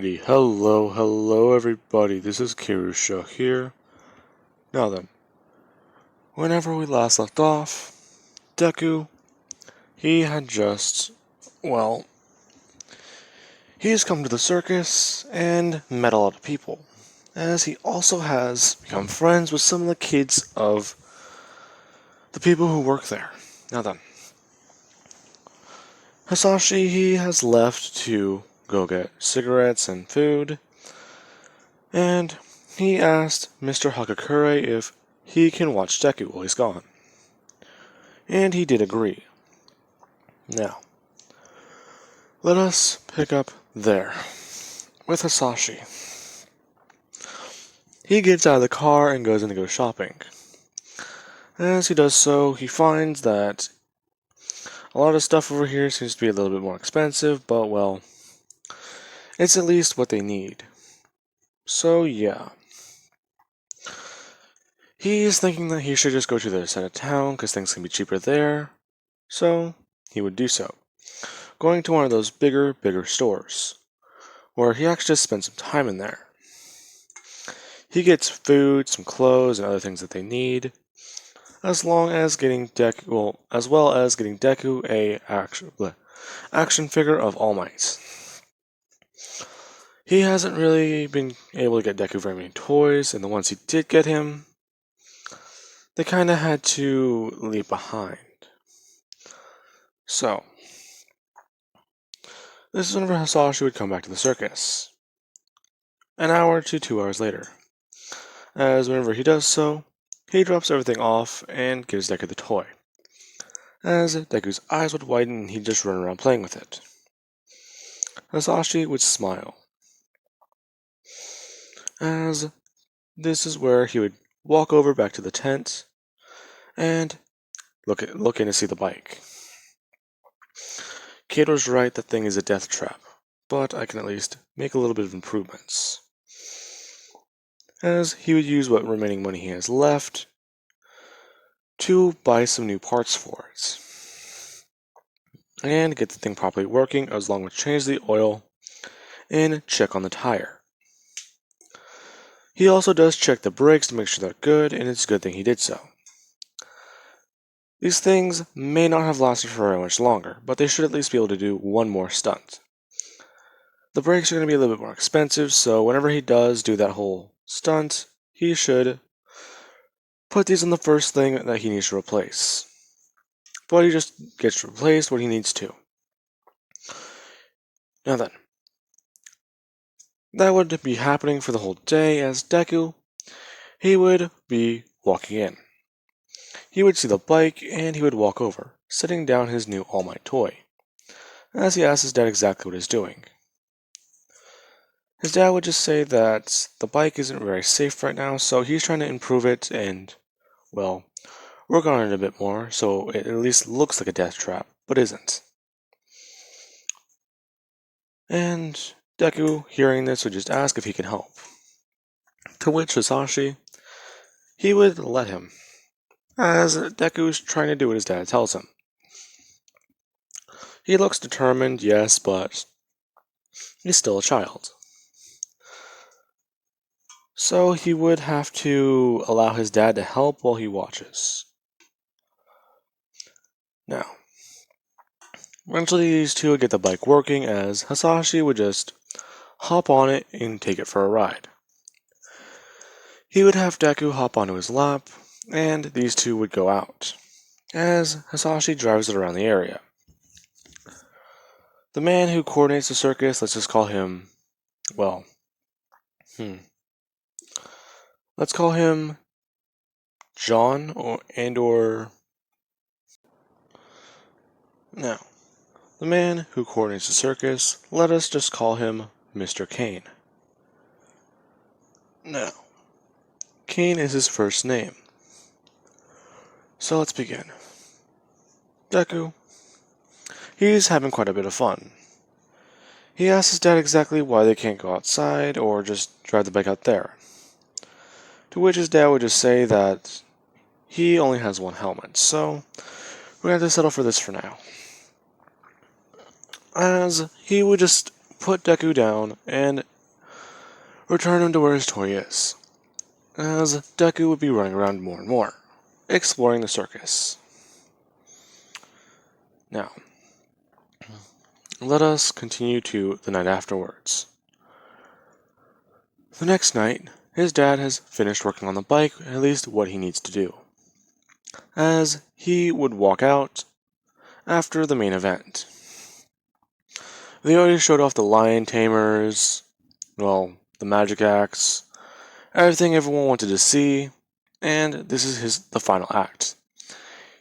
Alrighty, hello everybody, this is Kirusha here. Now then, whenever we last left off, Deku, he had just, well, he's come to the circus and met a lot of people, as he also has become friends with some of the kids of the people who work there. Now then, Hisashi, he has left to go get cigarettes and food, and he asked Mr. Hakakure if he can watch Deku while he's gone. And he did agree. Now, let us pick up there with Hisashi. He gets out of the car and goes in to go shopping. As he does so, he finds that a lot of stuff over here seems to be a little bit more expensive, but well, it's at least what they need. So yeah. He's thinking that he should just go to the other side of town because things can be cheaper there. So he would do so, going to one of those bigger stores, where he actually just spends some time in there. He gets food, some clothes, and other things that they need, as well as getting Deku a action figure of All Might. He hasn't really been able to get Deku very many toys, and the ones he did get him, they kinda had to leave behind. So, this is whenever Hisashi would come back to the circus, an hour to 2 hours later. As whenever he does so, he drops everything off and gives Deku the toy. As Deku's eyes would widen and he'd just run around playing with it. Hisashi would smile, as this is where he would walk over back to the tent and look in to see the bike. Kato's right, that thing is a death trap, but I can at least make a little bit of improvements. As he would use what remaining money he has left to buy some new parts for it, and get the thing properly working, as long as change the oil and check on the tire. He also does check the brakes to make sure they're good, and it's a good thing he did so. These things may not have lasted for very much longer, but they should at least be able to do one more stunt. The brakes are going to be a little bit more expensive, so whenever he does do that whole stunt, he should put these on the first thing that he needs to replace. But he just gets replaced what he needs to. Now then, that would be happening for the whole day, as Deku, he would be walking in. He would see the bike and he would walk over, setting down his new All Might toy, as he asks his dad exactly what he's doing. His dad would just say that the bike isn't very safe right now, so he's trying to improve it and, well, work on it a bit more so it at least looks like a death trap, but isn't. And Deku, hearing this, would just ask if he can help. To which Hisashi, he would let him, as Deku's trying to do what his dad tells him. He looks determined, yes, but he's still a child. So he would have to allow his dad to help while he watches. Now, eventually these two would get the bike working, as Hisashi would just hop on it and take it for a ride. He would have Deku hop onto his lap, and these two would go out, as Hisashi drives it around the area. The man who coordinates the circus, let's just call him, well, let's call him John, or now, the man who coordinates the circus, let us just call him Mr. Kane. Now, Kane is his first name. So let's begin. Deku, he's having quite a bit of fun. He asks his dad exactly why they can't go outside or just drive the bike out there. To which his dad would just say that he only has one helmet, so we're going to have to settle for this for now. As he would just put Deku down and return him to where his toy is, as Deku would be running around more and more, exploring the circus. Now, let us continue to the night afterwards. The next night, his dad has finished working on the bike, at least what he needs to do, as he would walk out after the main event. They already showed off the lion tamers, well, the magic acts, everything everyone wanted to see, and this is the final act.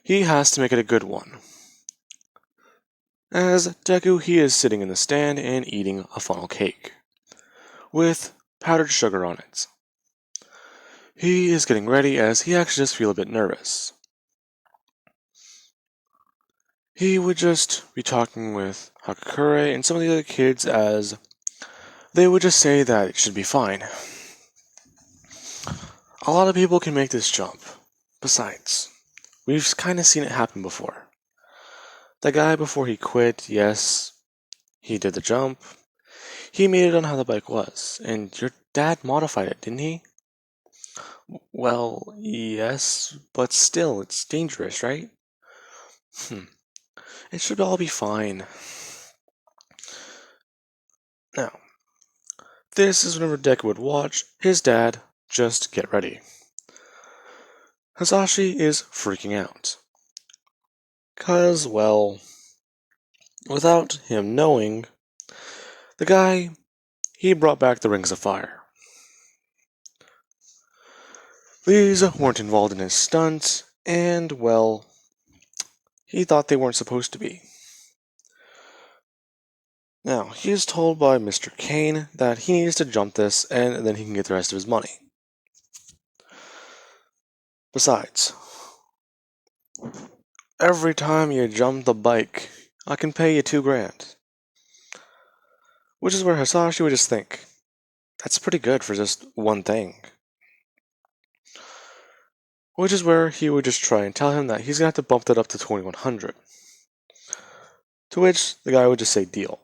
He has to make it a good one. As Deku, he is sitting in the stand and eating a funnel cake, with powdered sugar on it. He is getting ready as he actually just feels a bit nervous. He would just be talking with Hakakure and some of the other kids as they would just say that it should be fine. A lot of people can make this jump. Besides, we've kind of seen it happen before. The guy before he quit, yes, he did the jump. He made it on how the bike was, and your dad modified it, didn't he? Well, yes, but still, it's dangerous, right? It should all be fine. Now, this is whenever Deku would watch his dad just get ready. Hasashi is freaking out. 'Cause, well, without him knowing, the guy, he brought back the Rings of Fire. These weren't involved in his stunt, and, well, he thought they weren't supposed to be. Now, he is told by Mr. Kane that he needs to jump this and then he can get the rest of his money. Besides, every time you jump the bike, I can pay you $2,000. Which is where Hasashi would just think, that's pretty good for just one thing. Which is where he would just try and tell him that he's gonna have to bump that up to 2,100. To which the guy would just say deal.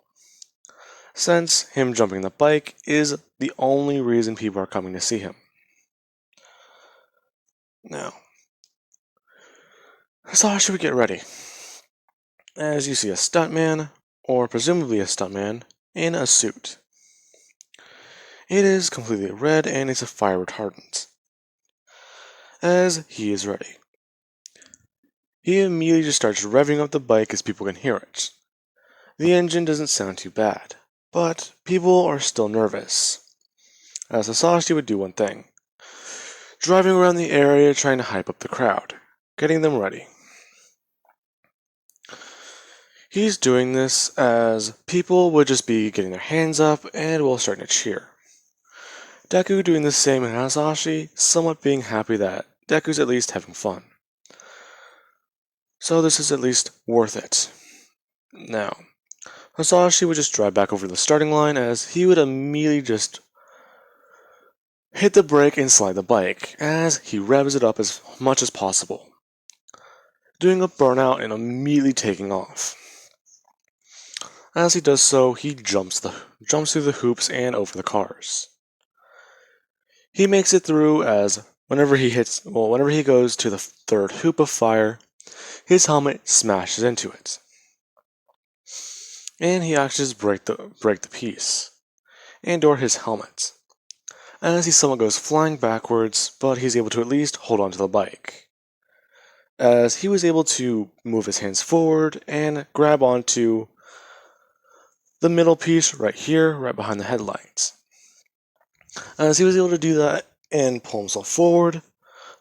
Since him jumping the bike is the only reason people are coming to see him. Now, Hasashi would get ready. As you see a stuntman, or presumably a stuntman, in a suit. It is completely red and it's a fire retardant. As he is ready, he immediately just starts revving up the bike as people can hear it. The engine doesn't sound too bad, but people are still nervous. As Hasashi would do one thing, driving around the area trying to hype up the crowd, getting them ready. He's doing this as people would just be getting their hands up and will starting to cheer. Deku doing the same and Hasashi somewhat being happy that Deku's at least having fun. So this is at least worth it. Now, Hasashi would just drive back over to the starting line as he would immediately just hit the brake and slide the bike as he revs it up as much as possible, doing a burnout and immediately taking off. As he does so, he jumps through the hoops and over the cars. He makes it through as whenever he goes to the third hoop of fire, his helmet smashes into it. And he actually just break the piece, and/or his helmet. As he somewhat goes flying backwards, but he's able to at least hold onto the bike. As he was able to move his hands forward and grab onto the middle piece right here, right behind the headlights. As he was able to do that and pull himself forward,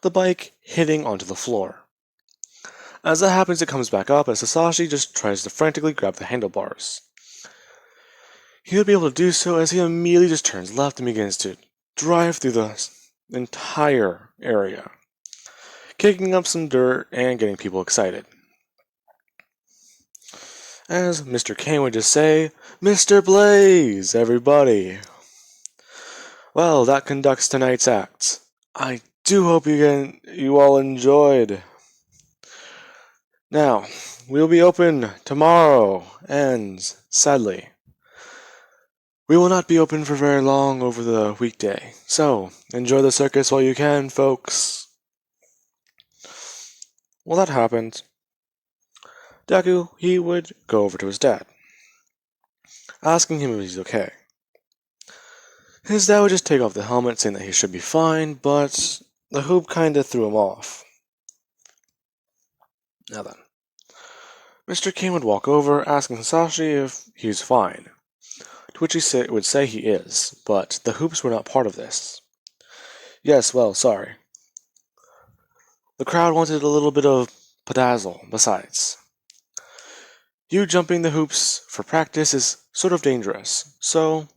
the bike hitting onto the floor. As that happens, it comes back up as Hasashi just tries to frantically grab the handlebars. He would be able to do so as he immediately just turns left and begins to drive through the entire area, kicking up some dirt and getting people excited. As Mr. Kane would just say, Mr. Blaze, everybody! Well, that conducts tonight's act. I do hope you all enjoyed. Now, we'll be open tomorrow, and sadly, We will not be open for very long over the weekday, so enjoy the circus while you can, folks. Well, that happened. Deku, he would go over to his dad, asking him if he's okay. His dad would just take off the helmet, saying that he should be fine, but the hoop kinda threw him off. Now then, Mr. King would walk over, asking Hisashi if he's fine, to which he would say he is, but the hoops were not part of this. Yes, well, sorry. The crowd wanted a little bit of padazzle, besides. You jumping the hoops for practice is sort of dangerous, so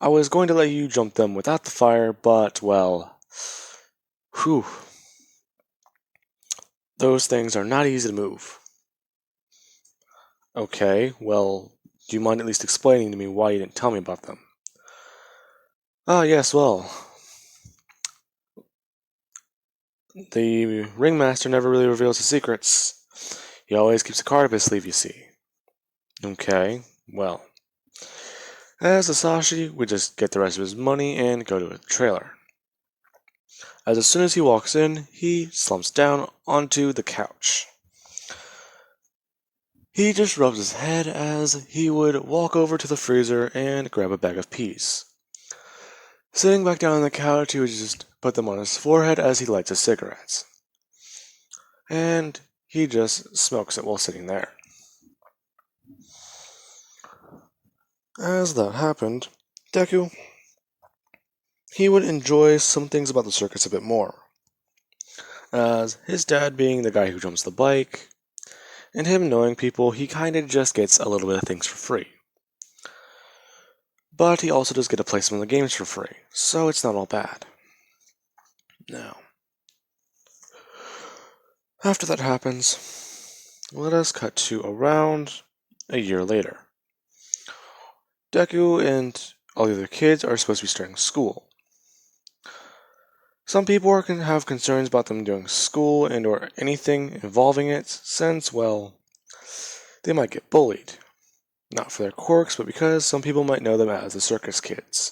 I was going to let you jump them without the fire, but, well, whew. Those things are not easy to move. Okay, well, do you mind at least explaining to me why you didn't tell me about them? Ah, yes, well, the ringmaster never really reveals his secrets. He always keeps a card up his sleeve, you see. Okay, well. As Asashi would just get the rest of his money and go to a trailer. As soon as he walks in, he slumps down onto the couch. He just rubs his head as he would walk over to the freezer and grab a bag of peas. Sitting back down on the couch, he would just put them on his forehead as he lights his cigarettes. And he just smokes it while sitting there. As that happened, Deku, he would enjoy some things about the circus a bit more. As his dad being the guy who jumps the bike, and him knowing people, he kinda just gets a little bit of things for free. But he also does get to play some of the games for free, so it's not all bad. Now, after that happens, let us cut to around a year later. Deku and all the other kids are supposed to be starting school. Some people can have concerns about them doing school and or anything involving it, since, well, they might get bullied. Not for their quirks, but because some people might know them as the circus kids.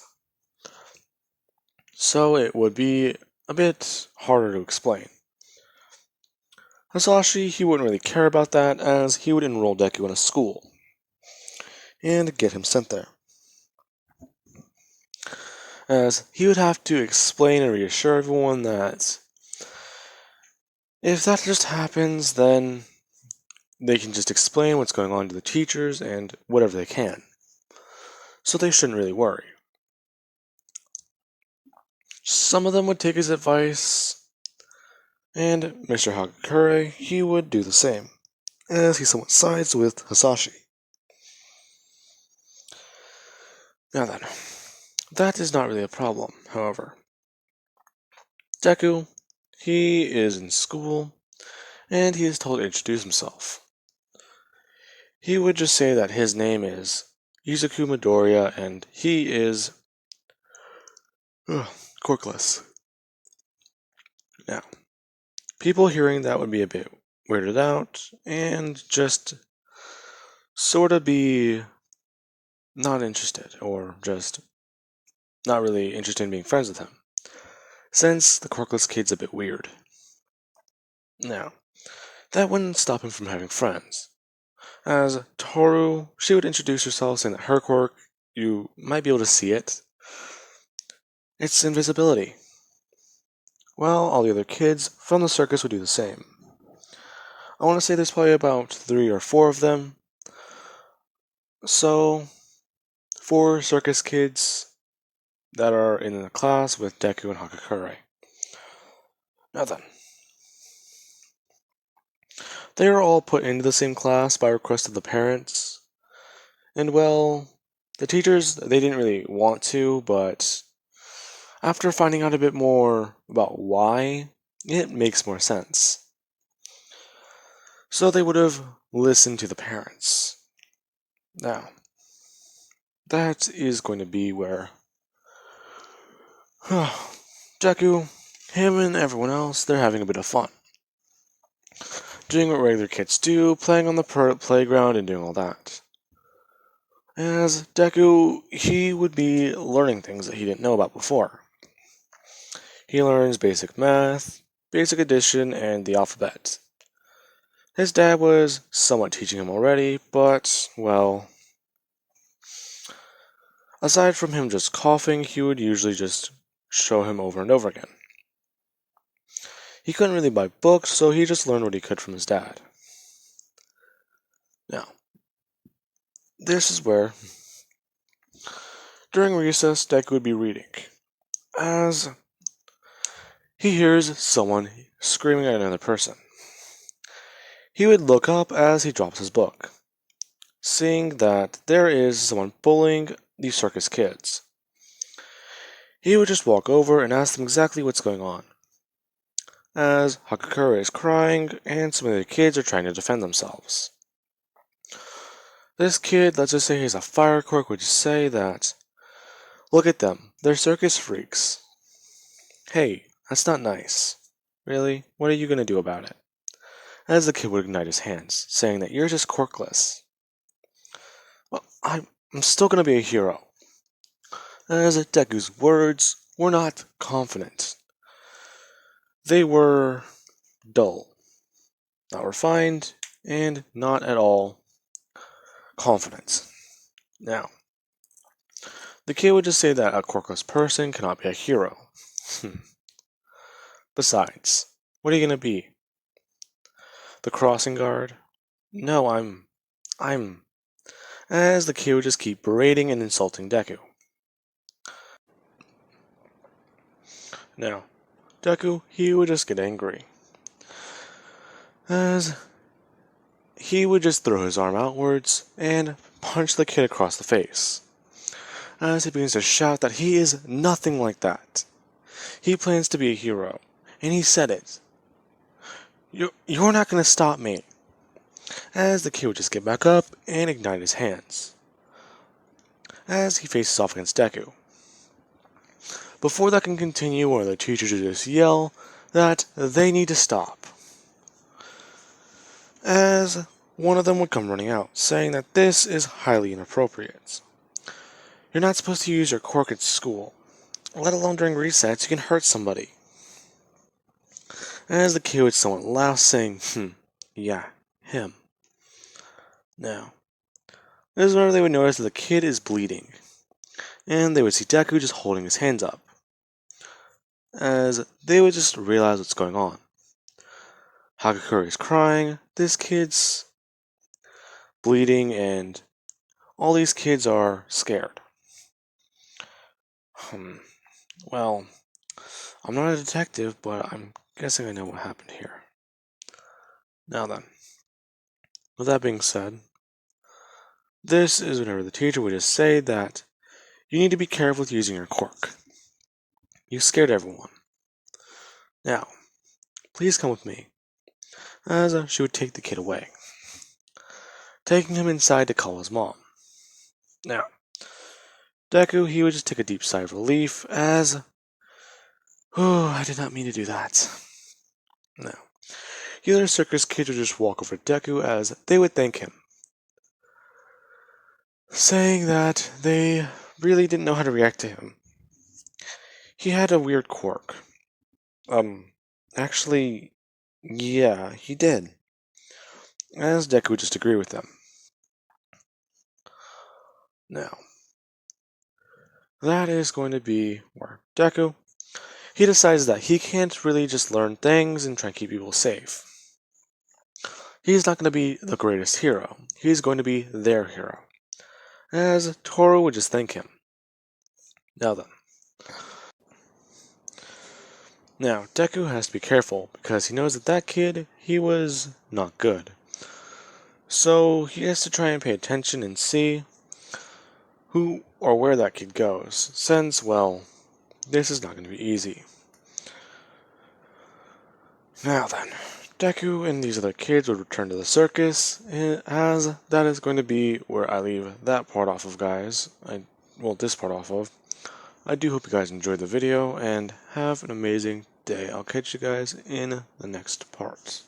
So it would be a bit harder to explain. Hisashi, he wouldn't really care about that, as he would enroll Deku in a school and get him sent there. As he would have to explain and reassure everyone that if that just happens, then they can just explain what's going on to the teachers and whatever they can. So they shouldn't really worry. Some of them would take his advice, and Mr. Hagakure, he would do the same, as he somewhat sides with Hisashi. Now then, that is not really a problem, however. Deku, he is in school, and he is told to introduce himself. He would just say that his name is Izuku Midoriya, and he is quirkless. Now, people hearing that would be a bit weirded out, and just sort of be not interested, or just not really interested in being friends with him, since the quirkless kid's a bit weird. Now, that wouldn't stop him from having friends, as Toru, she would introduce herself saying that her quirk, you might be able to see it, it's invisibility. Well, all the other kids from the circus would do the same. I want to say there's probably about 3 or 4 of them, so 4 circus kids that are in the class with Deku and Hagakure. Now then, they are all put into the same class by request of the parents, and well, the teachers, they didn't really want to, but after finding out a bit more about why, it makes more sense. So they would have listened to the parents. Now, that is going to be where Deku, him and everyone else, they're having a bit of fun. Doing what regular kids do, playing on the playground and doing all that. As Deku, he would be learning things that he didn't know about before. He learns basic math, basic addition, and the alphabet. His dad was somewhat teaching him already, but, well, aside from him just coughing, he would usually just show him over and over again. He couldn't really buy books, so he just learned what he could from his dad. Now, this is where, during recess, Deku would be reading, as he hears someone screaming at another person. He would look up as he drops his book, seeing that there is someone bullying the circus kids. He would just walk over and ask them exactly what's going on, as Hakakura is crying and some of the kids are trying to defend themselves. This kid, let's just say he's a fire quirk, would just say that, "Look at them, they're circus freaks. Hey, that's not nice. Really, what are you going to do about it?" As the kid would ignite his hands, saying that you're just quirkless. "Well, I'm still going to be a hero." As Deku's words were not confident. They were dull, not refined, and not at all confident. Now, the kid would just say that a quirkless person cannot be a hero. Besides, what are you going to be? The crossing guard? No, I'm. As the kid would just keep berating and insulting Deku. Now, Deku, he would just get angry. As he would just throw his arm outwards and punch the kid across the face. As he begins to shout that he is nothing like that. He plans to be a hero, and he said it. You're not going to stop me. As the kid would just get back up and ignite his hands. As he faces off against Deku. Before that can continue, one of the teachers would just yell that they need to stop. As one of them would come running out, saying that this is highly inappropriate. You're not supposed to use your quirk at school, let alone during recess. You can hurt somebody. As the kid would somewhat laugh, saying, yeah, him. Now, this is whenever they would notice that the kid is bleeding, and they would see Deku just holding his hands up, as they would just realize what's going on. Hagakure is crying, this kid's bleeding, and all these kids are scared. Well, I'm not a detective, but I'm guessing I know what happened here. Now then, with that being said, this is whenever the teacher would just say that you need to be careful with using your quirk. You scared everyone. Now, please come with me. As she would take the kid away, taking him inside to call his mom. Now, Deku, he would just take a deep sigh of relief as, I did not mean to do that. Now, the other circus kids would just walk over to Deku as they would thank him, saying that they really didn't know how to react to him. He had a weird quirk. Actually, yeah, he did. As Deku would just agree with them. Now, that is going to be where Deku, he decides that he can't really just learn things and try and keep people safe. He's not going to be the greatest hero. He's going to be their hero. As Toru would just thank him. Now then. Now, Deku has to be careful because he knows that that kid, he was not good. So he has to try and pay attention and see who or where that kid goes, since, well, this is not going to be easy. Now then, Deku and these other kids would return to the circus, as that is going to be where I leave that part off of, guys. This part off of. I do hope you guys enjoyed the video, and have an amazing day. I'll catch you guys in the next part.